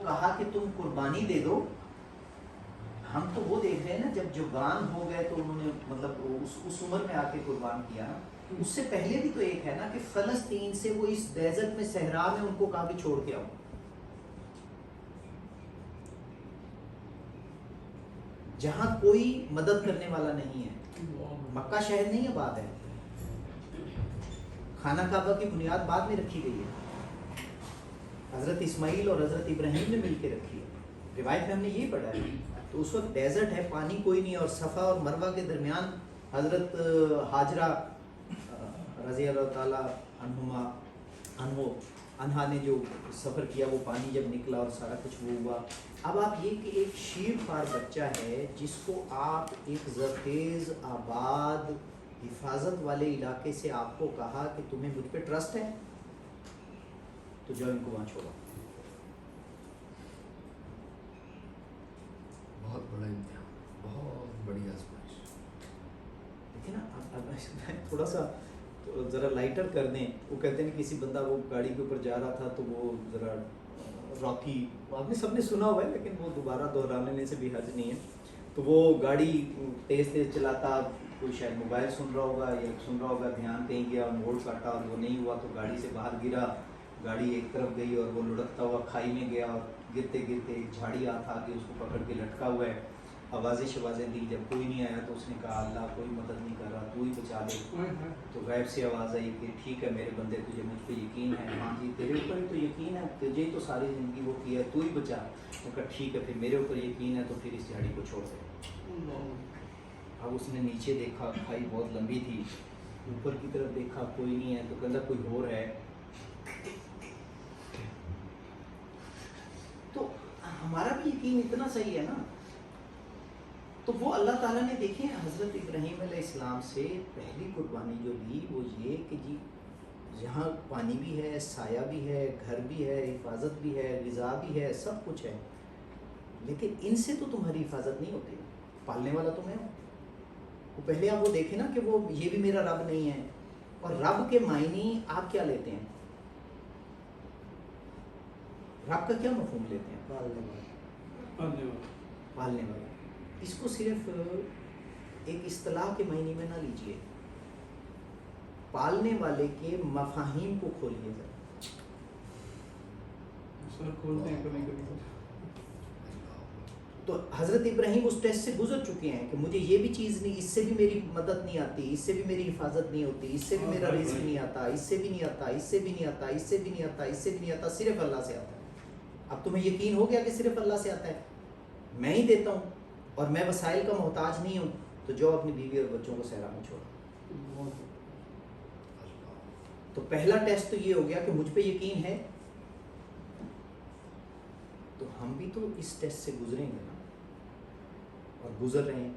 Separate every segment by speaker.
Speaker 1: کہا کہ تم قربانی دے دو، ہم تو وہ دیکھ رہے ہیں نا جب جوان ہو گئے تو انہوں نے مطلب اس عمر میں آ کے قربان کیا نا. اس سے پہلے بھی تو ایک ہے نا کہ فلسطین سے وہ اس ڈیزرٹ میں صحرا میں ان کو کہا کہ چھوڑ کے آؤ. جہاں کوئی مدد کرنے والا نہیں ہے. مکہ شہر نہیں آباد ہے، خانہ کعبہ کی بنیاد بعد میں رکھی گئی ہے، حضرت اسماعیل اور حضرت ابراہیم نے مل کے رکھی ہے. روایت میں ہم نے یہی پڑھا ہے. تو اس وقت ڈیزرٹ ہے، پانی کوئی نہیں، اور صفا اور مروہ کے درمیان حضرت ہاجرہ رضی اللہ تعالیٰ عنہا نے جو سفر کیا، وہ پانی جب نکلا اور سارا کچھ وہ ہوا. اب آپ یہ کہ ایک شیر خوار بچہ ہے جس کو آپ ایک زرخیز آباد حفاظت والے علاقے سے آپ کو کہا کہ تمہیں مجھ پہ ٹرسٹ ہے تو جاؤ ان کو وہاں چھوڑو.
Speaker 2: بہت بڑا امتحان، بہت بڑی آزمائش.
Speaker 1: دیکھیں نا اب تھوڑا سا ذرا لائٹر کر دیں. وہ کہتے ہیں کسی بندہ وہ گاڑی کے اوپر جا رہا تھا تو وہ ذرا راکی، آپ نے سب نے سنا ہوا ہے لیکن وہ دوبارہ دہرانے سے بھی حرج نہیں ہے. تو وہ گاڑی تیز تیز چلاتا، کوئی شاید موبائل سن رہا ہوگا یا سن رہا ہوگا، دھیان کہیں گیا، موڑ کاٹا اور وہ نہیں ہوا تو گاڑی سے باہر گرا. گاڑی ایک طرف گئی اور وہ لڑکتا ہوا کھائی میں گیا، اور گرتے گرتے ایک جھاڑی آ کے اس کو پکڑ کے لٹکا ہوا ہے. آوازیں شوازیں دی، جب کوئی نہیں آیا تو اس نے کہا اللہ کوئی مدد نہیں کر رہا، تو ہی بچا دے. تو غیب سے آواز آئی کہ ٹھیک ہے میرے بندے، تجھے مجھ پہ یقین ہے؟ ہاں جی تیرے اوپر ہی تو یقین ہے، تجھے ہی تو ساری زندگی وہ کیا ہے، تو ہی بچا. تو کہا ٹھیک ہے پھر میرے اوپر یقین ہے تو پھر اس جھاڑی کو چھوڑ دے. اب اس نے نیچے دیکھا، کھائی بہت لمبی تھی، اوپر کی طرف دیکھا کوئی نہیں ہے، تو کہا کوئی اور ہے. تو ہمارا بھی یقین اتنا صحیح ہے نا. تو وہ اللہ تعالیٰ نے دیکھیں حضرت ابراہیم علیہ السلام سے پہلی قربانی جو لی وہ یہ کہ جی یہاں پانی بھی ہے، سایہ بھی ہے، گھر بھی ہے، حفاظت بھی ہے، غذا بھی ہے، سب کچھ ہے، لیکن ان سے تو تمہاری حفاظت نہیں ہوتی، پالنے والا تو میں ہوں. وہ پہلے آپ وہ دیکھیں نا کہ وہ یہ بھی میرا رب نہیں ہے. اور رب کے معنی آپ کیا لیتے ہیں؟ رب کا کیا مفہوم لیتے ہیں؟ پالنے والا. اس کو صرف ایک اصطلاح کے معنی میں نہ لیجئے، پالنے والے کے مفاہیم کو کھولیے ذرا. تو حضرت ابراہیم اس ٹیسٹ سے گزر چکے ہیں کہ مجھے یہ بھی چیز نہیں، اس سے بھی میری مدد نہیں آتی، اس سے بھی میری حفاظت نہیں ہوتی، اس سے بھی میرا رزق نہیں آتا، اس سے بھی نہیں آتا، اس سے بھی نہیں آتا، اس سے بھی نہیں آتا، اس سے بھی نہیں آتا، صرف اللہ سے آتا ہے. اب تمہیں یقین ہو گیا کہ صرف اللہ سے آتا ہے، میں ہی دیتا ہوں اور میں وسائل کا محتاج نہیں ہوں، تو جو اپنی بیوی اور بچوں کو صحرا میں چھوڑا. تو پہلا ٹیسٹ تو یہ ہو گیا کہ مجھ پہ یقین ہے. تو ہم بھی تو اس ٹیسٹ سے گزریں گے نا، اور گزر رہے ہیں.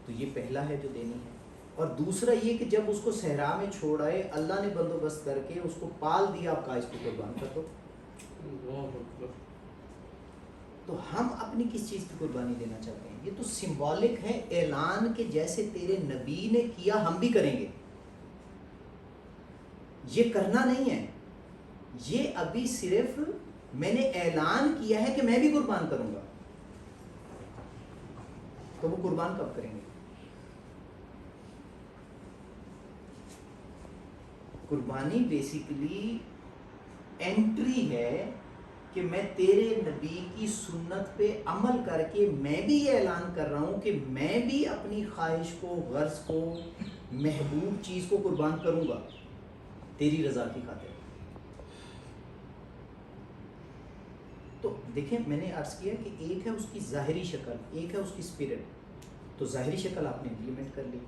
Speaker 1: تو یہ پہلا ہے جو دینی ہے. اور دوسرا یہ کہ جب اس کو صحرا میں چھوڑائے اللہ نے بندوبست کر کے اس کو پال دیا، آپ کا اس کو قربان کر دو. تو ہم اپنی کس چیز کی قربانی دینا چاہتے ہیں؟ یہ تو سمبولک ہے، اعلان کے جیسے تیرے نبی نے کیا ہم بھی کریں گے. یہ کرنا نہیں ہے، یہ ابھی صرف میں نے اعلان کیا ہے کہ میں بھی قربان کروں گا. تو وہ قربان کب کریں گے؟ قربانی بیسیکلی انٹری ہے کہ میں تیرے نبی کی سنت پہ عمل کر کے میں بھی یہ اعلان کر رہا ہوں کہ میں بھی اپنی خواہش کو، غرض کو، محبوب چیز کو قربان کروں گا تیری رضا کی خاطر. تو دیکھیں میں نے عرض کیا کہ ایک ہے اس کی ظاہری شکل، ایک ہے اس کی اسپرٹ. تو ظاہری شکل آپ نے امپلیمنٹ کر لی.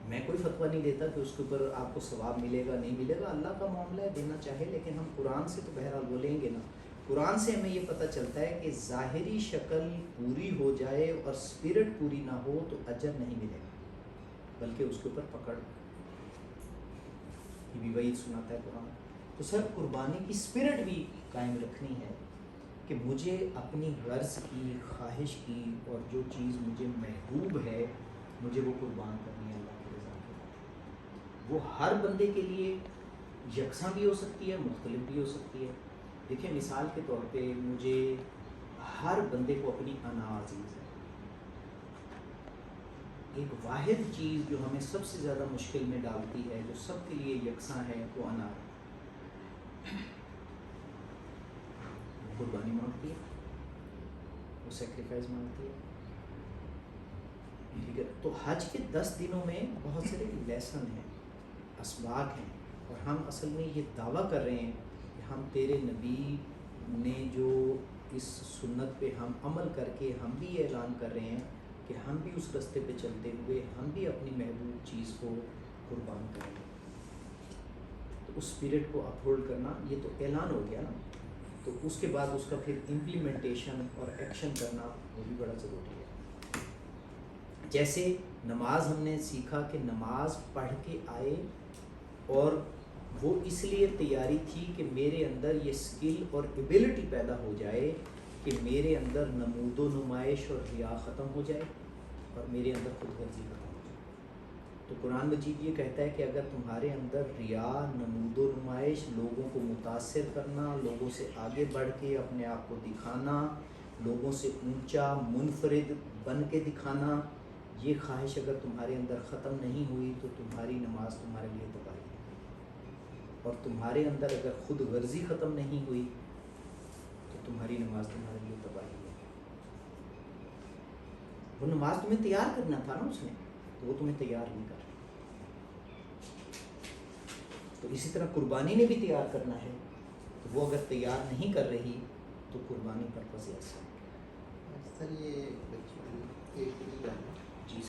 Speaker 1: میں کوئی فتویٰ نہیں دیتا کہ اس کے اوپر آپ کو ثواب ملے گا نہیں ملے گا، اللہ کا معاملہ ہے، دینا چاہے. لیکن ہم قرآن سے تو بہرحال وہ لیں گے نا. قرآن سے ہمیں یہ پتہ چلتا ہے کہ ظاہری شکل پوری ہو جائے اور اسپرٹ پوری نہ ہو تو اجر نہیں ملے گا، بلکہ اس کے اوپر پکڑ. یہ بھی وعید سناتا ہے قرآن. تو سر قربانی کی اسپرٹ بھی قائم رکھنی ہے کہ مجھے اپنی غرض کی، خواہش کی، اور جو چیز مجھے محبوب ہے مجھے وہ قربان کرنی ہے اللہ کی رضا کے لیے. وہ ہر بندے کے لیے یکساں بھی ہو سکتی ہے، مختلف بھی ہو سکتی ہے. دیکھیں مثال کے طور پہ مجھے ہر بندے کو اپنی انا عزیز ہے. ایک واحد چیز جو ہمیں سب سے زیادہ مشکل میں ڈالتی ہے، جو سب کے لیے یکساں ہے، وہ انا ہے. وہ قربانی مانگتی ہے، وہ سیکریفائز مانگتی ہے. ٹھیک ہے، تو حج کے 10 دنوں میں بہت سارے لیسن ہیں، اسباق ہیں، اور ہم اصل میں یہ دعویٰ کر رہے ہیں کہ ہم تیرے نبی نے جو اس سنت پہ ہم عمل کر کے ہم بھی یہ اعلان کر رہے ہیں کہ ہم بھی اس راستے پہ چلتے ہوئے ہم بھی اپنی محبوب چیز کو قربان کریں گے. تو اس اسپرٹ کو اپہولڈ کرنا یہ تو اعلان ہو گیا نا، تو اس کے بعد اس کا پھر امپلیمنٹیشن اور ایکشن کرنا وہ بھی بڑا ضروری ہے. جیسے نماز ہم نے سیکھا کہ نماز پڑھ کے آئے، اور وہ اس لیے تیاری تھی کہ میرے اندر یہ سکل اور ایبلٹی پیدا ہو جائے کہ میرے اندر نمود و نمائش اور ریا ختم ہو جائے اور میرے اندر خود غرضی ختم ہو جائے. تو قرآن مجید یہ کہتا ہے کہ اگر تمہارے اندر ریا، نمود و نمائش، لوگوں کو متاثر کرنا، لوگوں سے آگے بڑھ کے اپنے آپ کو دکھانا، لوگوں سے اونچا منفرد بن کے دکھانا، یہ خواہش اگر تمہارے اندر ختم نہیں ہوئی تو تمہاری نماز تمہارے لیے تباہی ہے. اور تمہارے اندر اگر خود غرضی ختم نہیں ہوئی تو تمہاری نماز تمہارے لیے تباہی ہے. وہ نماز تمہیں تیار کرنا تھا نا اس نے، تو وہ تمہیں تیار نہیں کر رہی. تو اسی طرح قربانی نے بھی تیار کرنا ہے، تو وہ اگر تیار نہیں کر رہی تو قربانی پرپز ایسا ہے.
Speaker 3: سر یہ بچوں ایک